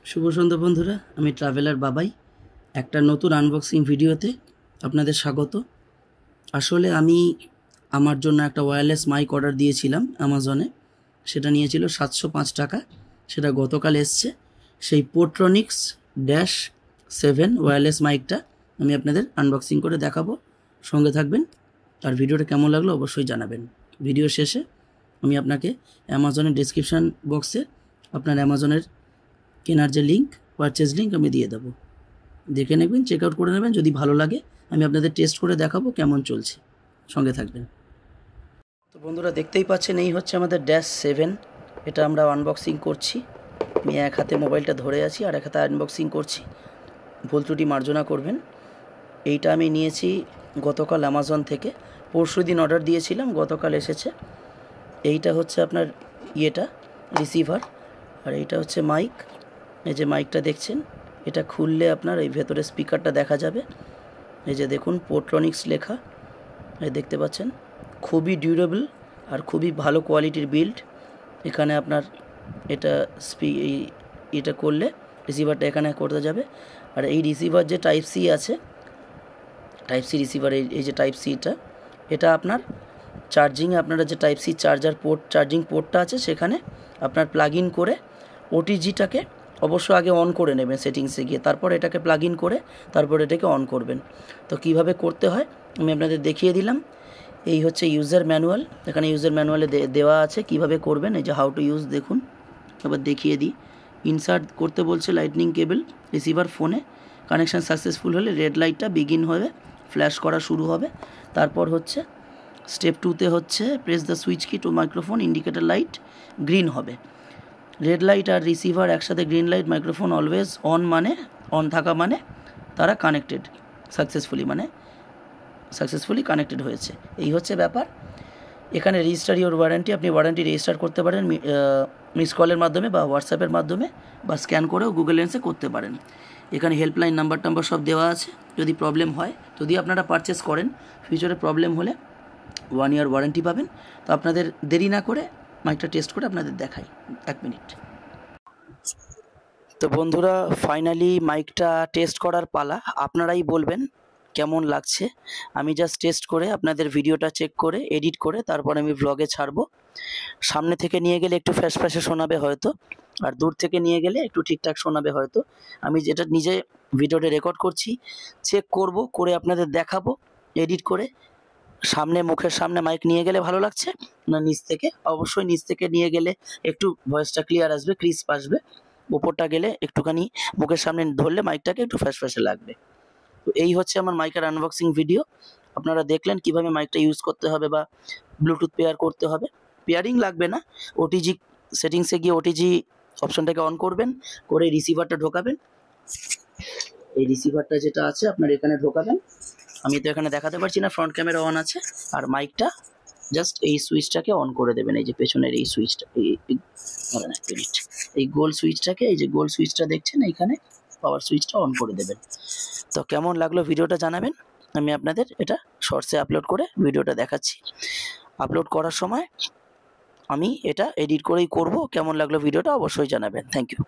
শুভ সন্ধ্যা বন্ধুরা, আমি ট্রাভেলার বাবাই একটা নতুন আনবক্সিং ভিডিওতে আপনাদের স্বাগত। আসলে আমি আমার জন্য একটা ওয়্যারলেস মাইক অর্ডার দিয়েছিলাম অ্যামাজনে। সেটা নিয়েছিল 705 টাকা। সেটা গতকাল এসছে। সেই পোর্ট্রনিক্স -7 ওয়্যারলেস মাইকটা আমি আপনাদের আনবক্সিং করে দেখাবো। সঙ্গে থাকবেন। আর ভিডিওটা কেমন লাগলো অবশ্যই জানাবেন। ভিডিও শেষে আমি আপনাকে অ্যামাজনের ডেসক্রিপশান বক্সে আপনার অ্যামাজনের কেনার যে লিঙ্ক, পারচেজ লিঙ্ক আমি দিয়ে দেবো। দেখে নেবেন, চেক আউট করে নেবেন। যদি ভালো লাগে আমি আপনাদের টেস্ট করে দেখাবো কেমন চলছে। সঙ্গে থাকবেন। তো বন্ধুরা, দেখতেই পাচ্ছেন এই হচ্ছে আমাদের -7। এটা আমরা আনবক্সিং করছি। আমি এক হাতে মোবাইলটা ধরে আছি আর এক হাতে আনবক্সিং করছি। ভুল ত্রুটি মার্জনা করবেন। এইটা আমি নিয়েছি গতকাল অ্যামাজন থেকে। পরশুদিন অর্ডার দিয়েছিলাম, গতকাল এসেছে। এইটা হচ্ছে আপনার রিসিভার, আর এইটা হচ্ছে মাইক। এই যে মাইকটা দেখছেন, এটা খুললে আপনার এই ভেতরে স্পিকারটা দেখা যাবে। এই যে দেখুন পোর্ট্রনিক্স লেখা, এই দেখতে পাচ্ছেন। খুবই ডিউরেবল আর খুবই ভালো কোয়ালিটির বিল্ড। এখানে আপনার এটা করলে রিসিভারটা এখানে করতে যাবে। আর এই রিসিভার যে টাইপ সি আছে, টাইপ সি রিসিভার, এই যে টাইপ সিটা, এটা আপনার চার্জিংয়ে আপনারা যে টাইপ সি চার্জিং পোর্টটা আছে সেখানে আপনার প্লাগ ইন করে ওটিজিটাকে অবশ্য আগে অন করে নেবেন সেটিংসে গিয়ে, তারপর এটাকে প্লাগ ইন করে তারপর এটাকে অন করবেন। তো কিভাবে করতে হয় আমি আপনাদের দেখিয়ে দিলাম। এই হচ্ছে ইউজার ম্যানুয়াল। এখানে ইউজার ম্যানুয়ালে দেওয়া আছে কিভাবে করবেন। এই যে হাউ টু ইউজ দেখুন। এবার দেখিয়ে দিই। ইনসার্ট করতে বলছে লাইটনিং কেবল রিসিভার ফোনে। কানেকশান সাকসেসফুল হলে রেড লাইটটা বিগিন হবে, ফ্ল্যাশ করা শুরু হবে। তারপর হচ্ছে স্টেপ 2তে হচ্ছে press the switch key to microphone indicator light green হবে। রেড লাইট আর রিসিভার একসাথে green light, microphone always on, মানে অন থাকা মানে তারা কানেক্টেড সাকসেসফুলি কানেক্টেড হয়েছে। এই হচ্ছে ব্যাপার। এখানে রেজিস্টার ইওর ওয়ারেন্টি, আপনি ওয়ারেন্টি রেজিস্টার করতে পারেন মিস কলের মাধ্যমে বা হোয়াটসঅ্যাপের মাধ্যমে, বা স্ক্যান করেও গুগল লেন্সে করতে পারেন। এখানে হেল্পলাইন নাম্বার সব দেওয়া আছে। যদি প্রবলেম হয়, যদি আপনারা পারচেস করেন, ফিউচারে প্রবলেম হলে 1 ইয়ার ওয়ারেন্টি পাবেন। তো আপনাদের দেরি না করে মাইকটা টেস্ট করে আপনাদের দেখাই। 1 মিনিট। তো বন্ধুরা, ফাইনালি মাইকটা টেস্ট করার পালা। আপনারাই বলবেন কেমন লাগছে। আমি জাস্ট টেস্ট করে আপনাদের ভিডিওটা চেক করে এডিট করে তারপর আমি ব্লগে ছাড়বো। সামনে থেকে নিয়ে গেলে একটু ফ্যাস ফ্যাসে শোনাবে হয়তো, আর দূর থেকে নিয়ে গেলে একটু ঠিকঠাক শোনাবে হয়তো। আমি যেটা নিজে ভিডিওটা রেকর্ড করছি, চেক করব, করে আপনাদের দেখাবো এডিট করে। মুখের সামনে মাইক নিয়ে গেলে ভালো লাগছে না নিচ থেকে? অবশ্যই নিচ থেকে নিয়ে গেলে একটু ভয়েসটা ক্লিয়ার আসবে, ক্রিস্প আসবে। উপরটা গেলে একটুখানি মুখের সামনে ধরলে মাইকটাকে একটু ফ্যাস ফ্যাসে লাগবে। তো এই হচ্ছে আমার মাইকের আনবক্সিং ভিডিও। আপনারা দেখলেন কিভাবে মাইকটা ইউজ করতে হবে বা ব্লুটুথ পেয়ার করতে হবে। পেয়ারিং লাগবে না। ওটিজি সেটিংসে গিয়ে ওটিজি অপশনটাকে অন করবেন, করে রিসিভারটা ঢোকাবেন। এই রিসিভারটা যেটা আছে আপনার এখানে ঢোকাবেন। আমি তো এখানে দেখাতে পারছি না, ফ্রন্ট ক্যামেরা অন আছে। আর মাইকটা জাস্ট এই সুইচটাকে অন করে দেবেন। এই যে পেছনের এই সুইচটা, এই গোল সুইচটাকে, এই যে গোল সুইচটা দেখছেন এইখানে, পাওয়ার সুইচটা অন করে দেবেন। তো কেমন লাগলো ভিডিওটা জানাবেন। আমি আপনাদের এটা শর্টসে আপলোড করে ভিডিওটা দেখাচ্ছি। আপলোড করার সময় আমি এটা এডিট করেই করব। কেমন লাগলো ভিডিওটা অবশ্যই জানাবেন। Thank you.